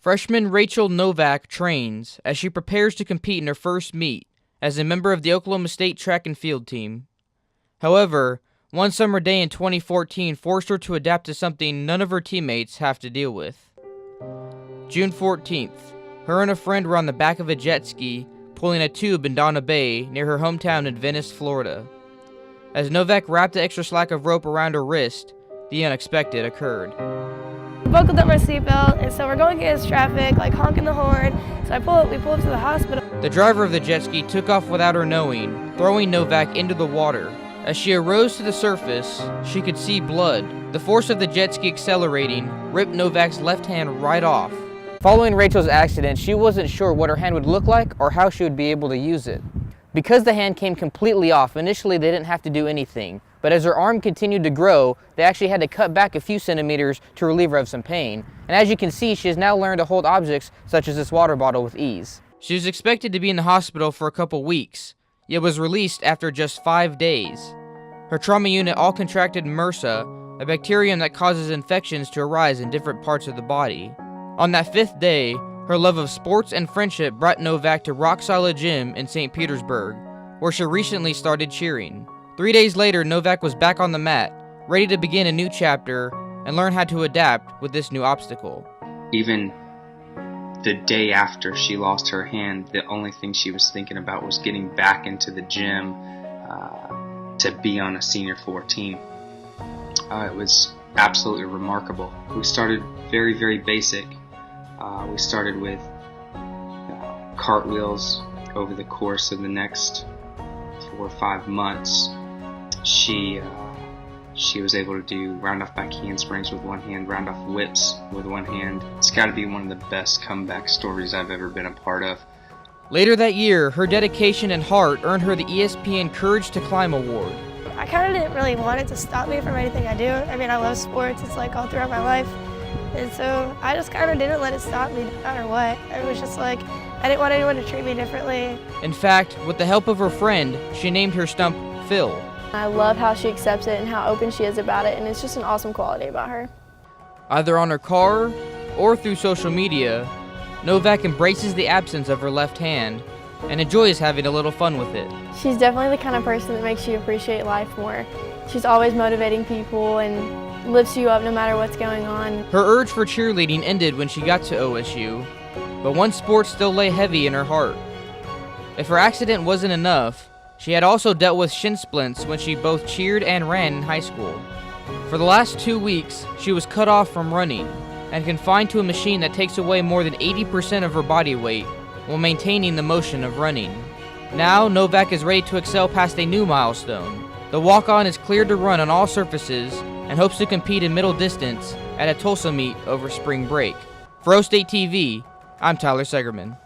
Freshman Rachel Nowak trains as she prepares to compete in her first meet as a member of the Oklahoma State track and field team. However, one summer day in 2014 forced her to adapt to something none of her teammates have to deal with. June 14th, her and a friend were on the back of a jet ski pulling a tube in Donna Bay near her hometown in Venice, Florida. As Nowak wrapped the extra slack of rope around her wrist, the unexpected occurred. I buckled up my seatbelt, and so we're going against traffic, like honking the horn. So we pull up to the hospital. The driver of the jet ski took off without her knowing, throwing Nowak into the water. As she arose to the surface, she could see blood. The force of the jet ski accelerating ripped Nowak's left hand right off. Following Rachel's accident, she wasn't sure what her hand would look like or how she would be able to use it. Because the hand came completely off, initially they didn't have to do anything, but as her arm continued to grow, they actually had to cut back a few centimeters to relieve her of some pain. And as you can see, she has now learned to hold objects such as this water bottle with ease. She was expected to be in the hospital for a couple weeks, yet was released after just 5 days. Her trauma unit all contracted MRSA, a bacterium that causes infections to arise in different parts of the body. On that 5th day, her love of sports and friendship brought Nowak to Rock Solid Gym in St. Petersburg, where she recently started cheering. 3 days later, Nowak was back on the mat, ready to begin a new chapter and learn how to adapt with this new obstacle. Even the day after she lost her hand, the only thing she was thinking about was getting back into the gym to be on a senior 4 team. It was absolutely remarkable. We started very, very basic. We started with cartwheels. Over the course of the next 4 or 5 months, she was able to do round-off back handsprings with one hand, round-off whips with one hand. It's got to be one of the best comeback stories I've ever been a part of. Later that year, her dedication and heart earned her the ESPN Courage to Climb Award. I kind of didn't really want it to stop me from anything I do. I mean, I love sports. It's like all throughout my life. And so I just kind of didn't let it stop me no matter what. It was just like, I didn't want anyone to treat me differently. In fact, with the help of her friend, she named her stump Phil. I love how she accepts it and how open she is about it, and it's just an awesome quality about her. Either on her car or through social media, Nowak embraces the absence of her left hand and enjoys having a little fun with it. She's definitely the kind of person that makes you appreciate life more. She's always motivating people and lifts you up no matter what's going on. Her urge for cheerleading ended when she got to OSU, but one sport still lay heavy in her heart. If her accident wasn't enough, she had also dealt with shin splints when she both cheered and ran in high school. For the last 2 weeks, she was cut off from running and confined to a machine that takes away more than 80% of her body weight while maintaining the motion of running. Now, Nowak is ready to excel past a new milestone. The walk-on is cleared to run on all surfaces and hopes to compete in middle distance at a Tulsa meet over spring break. For O State TV, I'm Tyler Segerman.